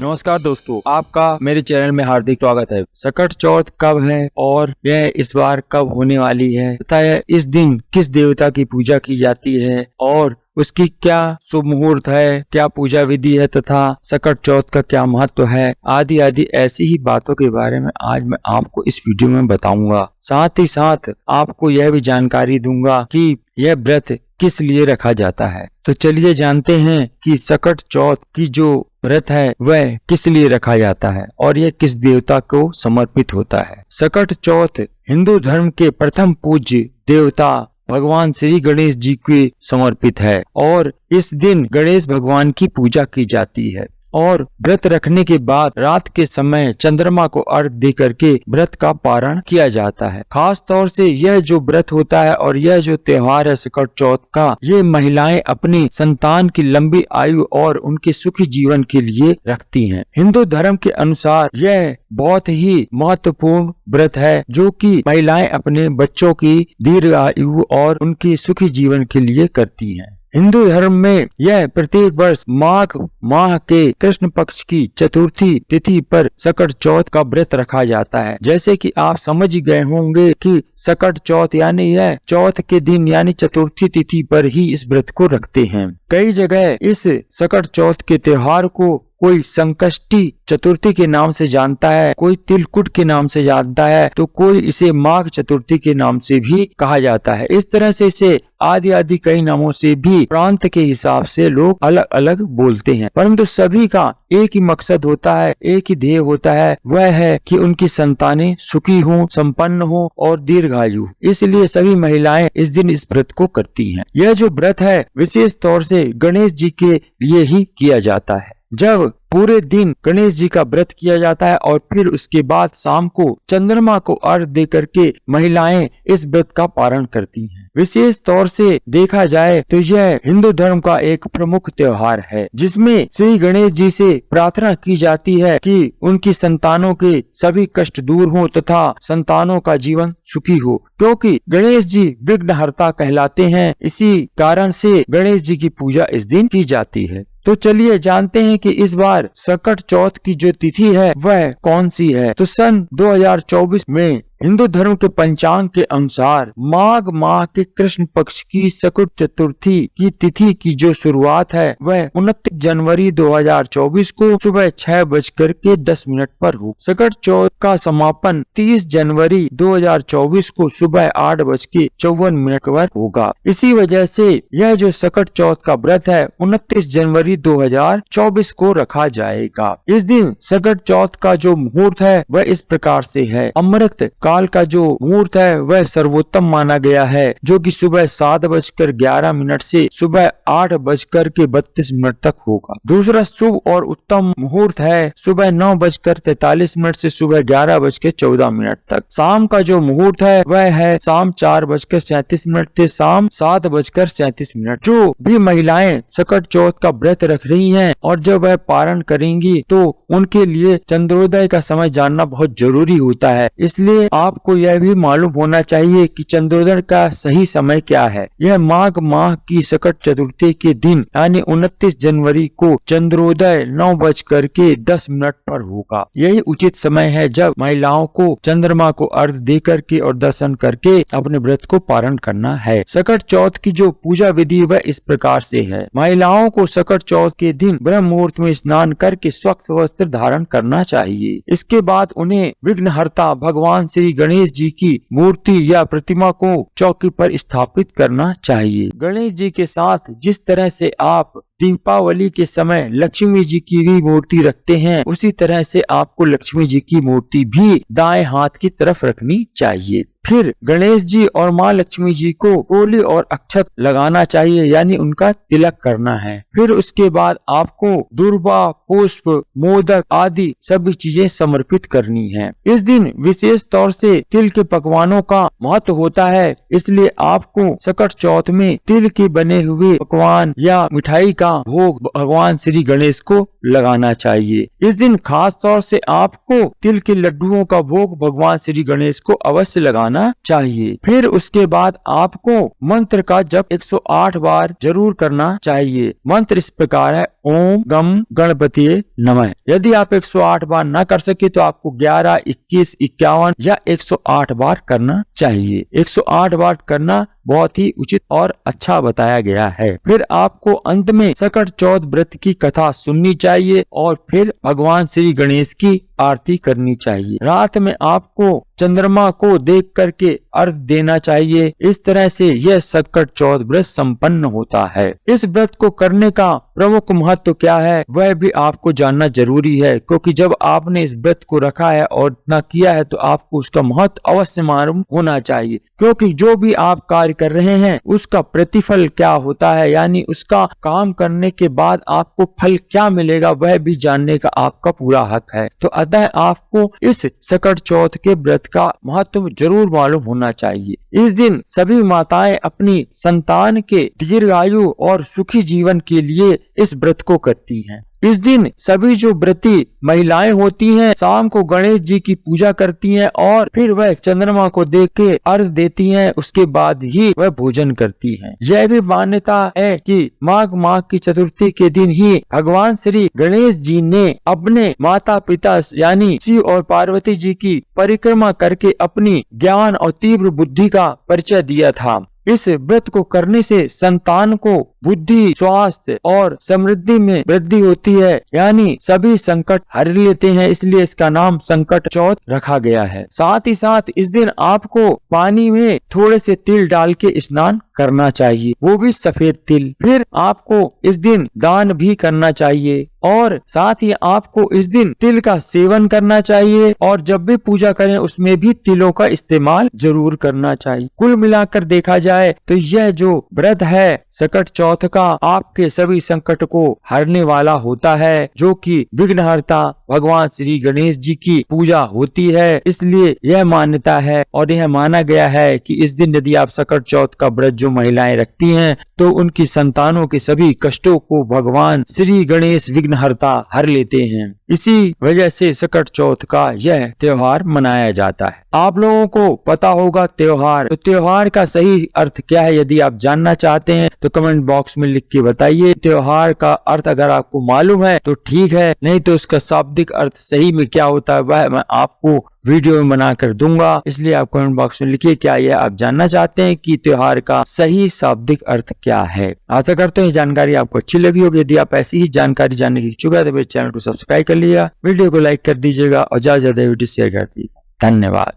नमस्कार दोस्तों, आपका मेरे चैनल में हार्दिक स्वागत है। सकट चौथ कब है और यह इस बार कब होने वाली है तथा इस दिन किस देवता की पूजा की जाती है और उसकी क्या शुभ मुहूर्त है, क्या पूजा विधि है तथा सकट चौथ का क्या महत्व है, आदि आदि ऐसी ही बातों के बारे में आज मैं आपको इस वीडियो में बताऊंगा। साथ ही साथ आपको यह भी जानकारी दूंगा कि यह व्रत किस लिए रखा जाता है। तो चलिए जानते हैं कि सकट चौथ की जो व्रत है वह किस लिए रखा जाता है और यह किस देवता को समर्पित होता है। सकट चौथ हिंदू धर्म के प्रथम पूज्य देवता भगवान श्री गणेश जी के समर्पित है और इस दिन गणेश भगवान की पूजा की जाती है और व्रत रखने के बाद रात के समय चंद्रमा को अर्घ दे करके व्रत का पारण किया जाता है। खास तौर से यह जो व्रत होता है और यह जो त्योहार है सकट चौथ का, ये महिलाएं अपनी संतान की लंबी आयु और उनके सुखी जीवन के लिए रखती हैं। हिंदू धर्म के अनुसार यह बहुत ही महत्वपूर्ण व्रत है जो कि महिलाएं अपने बच्चों की दीर्घ आयु और उनके सुखी जीवन के लिए करती हैं। हिंदू धर्म में यह प्रत्येक वर्ष माघ माह के कृष्ण पक्ष की चतुर्थी तिथि पर सकट चौथ का व्रत रखा जाता है। जैसे कि आप समझ गए होंगे कि सकट चौथ यानी यह चौथ के दिन यानी चतुर्थी तिथि पर ही इस व्रत को रखते हैं। कई जगह इस सकट चौथ के त्योहार को कोई संकष्टी चतुर्थी के नाम से जानता है, कोई तिलकुट के नाम से जानता है, तो कोई इसे माघ चतुर्थी के नाम से भी कहा जाता है। इस तरह से इसे आदि आदि कई नामों से भी प्रांत के हिसाब से लोग अलग अलग बोलते हैं, परंतु सभी का एक ही मकसद होता है, एक ही ध्येय होता है, वह है कि उनकी संतानें सुखी हों, संपन्न हों और दीर्घायु। इसलिए सभी महिलाएं इस दिन इस व्रत को करती हैं। यह जो व्रत है विशेष तौर से गणेश जी के लिए ही किया जाता है। जब पूरे दिन गणेश जी का व्रत किया जाता है और फिर उसके बाद शाम को चंद्रमा को अर्घ दे करके महिलाएं इस व्रत का पारण करती हैं। विशेष तौर से देखा जाए तो यह हिंदू धर्म का एक प्रमुख त्योहार है जिसमें श्री गणेश जी से प्रार्थना की जाती है कि उनकी संतानों के सभी कष्ट दूर हो तथा संतानों का जीवन सुखी हो, क्योंकि गणेश जी विघ्नहर्ता कहलाते हैं। इसी कारण से गणेश जी की पूजा इस दिन की जाती है। तो चलिए जानते हैं कि इस बार सकट चौथ की जो तिथि है वह कौन सी है। तो सन 2024 में हिंदू धर्म के पंचांग के अनुसार माघ माह के कृष्ण पक्ष की सकट चतुर्थी की तिथि की जो शुरुआत है वह 29 जनवरी 2024 को सुबह 6:10 पर हो। सकट चौथ का समापन 30 जनवरी 2024 को सुबह 8:54 पर होगा। इसी वजह से यह जो सकट चौथ का व्रत है 29 जनवरी 2024 को रखा जाएगा। इस दिन सकट चौथ का जो मुहूर्त है वह इस प्रकार से है। अमृत काल का जो मुहूर्त है वह सर्वोत्तम माना गया है, जो कि सुबह 7:11 से सुबह 8:32 तक होगा। दूसरा शुभ और उत्तम मुहूर्त है सुबह 9:43 से सुबह 11:14 तक। शाम का जो मुहूर्त है वह है शाम 4:37 से शाम 7:37। जो भी महिलाएं सकट चौथ का व्रत रख रही हैं और जब वह पारण करेंगी तो उनके लिए चंद्रोदय का समय जानना बहुत जरूरी होता है। इसलिए आपको यह भी मालूम होना चाहिए कि चंद्रोदय का सही समय क्या है। यह माघ माह की सकट चतुर्थी के दिन यानी 29 जनवरी को चंद्रोदय 9:10 पर होगा। यही उचित समय है जब महिलाओं को चंद्रमा को अर्घ दे करके और दर्शन करके अपने व्रत को पारण करना है। सकट चौथ की जो पूजा विधि वह इस प्रकार से है। महिलाओं को सकट चौथ के दिन ब्रह्म मुहूर्त में स्नान करके स्वच्छ वस्त्र धारण करना चाहिए। इसके बाद उन्हें विघ्नहर्ता भगवान श्री गणेश जी की मूर्ति या प्रतिमा को चौकी पर स्थापित करना चाहिए। गणेश जी के साथ जिस तरह से आप दीपावली के समय लक्ष्मी जी की भी मूर्ति रखते हैं, उसी तरह से आपको लक्ष्मी जी की मूर्ति भी दाएं हाथ की तरफ रखनी चाहिए। फिर गणेश जी और माँ लक्ष्मी जी को ओली और अक्षत लगाना चाहिए, यानी उनका तिलक करना है। फिर उसके बाद आपको दूर्वा, पुष्प, मोदक आदि सभी चीजें समर्पित करनी है। इस दिन विशेष तौर से तिल के पकवानों का महत्व होता है, इसलिए आपको सकट चौथ में तिल के बने हुए पकवान या मिठाई का का भोग भगवान श्री गणेश को लगाना चाहिए। इस दिन खास तौर से आपको तिल के लड्डुओं का भोग भगवान श्री गणेश को अवश्य लगाना चाहिए। फिर उसके बाद आपको मंत्र का जप 108 बार जरूर करना चाहिए। मंत्र इस प्रकार है, ओम गम गणपतिये नमः। यदि आप 108 बार ना कर सके तो आपको 11, 21, 51 या 108 बार करना चाहिए। 108 बार करना बहुत ही उचित और अच्छा बताया गया है। फिर आपको अंत में सकट चौथ व्रत की कथा सुननी चाहिए और फिर भगवान श्री गणेश की आरती करनी चाहिए। रात में आपको चंद्रमा को देख करके अर्घ देना चाहिए। इस तरह से यह सकट चौथ व्रत संपन्न होता है। इस व्रत को करने का प्रमुख महत्व क्या है वह भी आपको जानना जरूरी है, क्योंकि जब आपने इस व्रत को रखा है और इतना किया है तो आपको उसका महत्व अवश्य मालूम होना चाहिए। क्योंकि जो भी आप कार्य कर रहे हैं उसका प्रतिफल क्या होता है, यानी उसका काम करने के बाद आपको फल क्या मिलेगा वह भी जानने का आपका पूरा हक है। तो अतः आपको इस सकट चौथ के व्रत का महत्व जरूर मालूम होना चाहिए। इस दिन सभी माताएं अपनी संतान के दीर्घायु और सुखी जीवन के लिए इस व्रत को करती हैं। इस दिन सभी जो व्रती महिलाएं होती हैं शाम को गणेश जी की पूजा करती हैं और फिर वह चंद्रमा को देख के अर्घ देती हैं, उसके बाद ही वह भोजन करती हैं। यह भी मान्यता है कि माघ की चतुर्थी के दिन ही भगवान श्री गणेश जी ने अपने माता पिता यानी शिव और पार्वती जी की परिक्रमा करके अपनी ज्ञान और तीव्र बुद्धि का परिचय दिया था। इस व्रत को करने से संतान को बुद्धि, स्वास्थ्य और समृद्धि में वृद्धि होती है, यानी सभी संकट हर लेते हैं, इसलिए इसका नाम संकट चौथ रखा गया है। साथ ही साथ इस दिन आपको पानी में थोड़े से तिल डाल के स्नान करना चाहिए, वो भी सफेद तिल। फिर आपको इस दिन दान भी करना चाहिए और साथ ही आपको इस दिन तिल का सेवन करना चाहिए और जब भी पूजा करें उसमें भी तिलों का इस्तेमाल जरूर करना चाहिए। कुल मिलाकर देखा जाए तो यह जो व्रत है सकट चौथ का आपके सभी संकट को हरने वाला होता है, जो कि विघ्नहर्ता भगवान श्री गणेश जी की पूजा होती है। इसलिए यह मान्यता है और यह माना गया है कि इस दिन यदि आप सकट चौथ का व्रत जो महिलाएं रखती हैं तो उनकी संतानों के सभी कष्टों को भगवान श्री गणेश विघ्नहर्ता हर लेते हैं। इसी वजह से सकट चौथ का यह त्योहार मनाया जाता है। आप लोगों को पता होगा त्योहार, तो त्योहार का सही अर्थ क्या है यदि आप जानना चाहते हैं तो कमेंट बॉक्स में लिख के बताइए। त्योहार का अर्थ अगर आपको मालूम है तो ठीक है, नहीं तो उसका शाब्दिक अर्थ सही में क्या होता है वह मैं आपको वीडियो में बनाकर दूंगा। इसलिए आप कमेंट बॉक्स में लिखिए क्या यह आप जानना चाहते हैं कि त्योहार का सही शाब्दिक अर्थ क्या है। आशा करते हैं जानकारी आपको अच्छी लगी होगी। यदि आप ऐसी ही जानकारी जानने की इच्छुक है तो मेरे चैनल को सब्सक्राइब कर लिया, वीडियो को लाइक कर दीजिएगा और ज्यादा वीडियो शेयर कर दीजिएगा। धन्यवाद।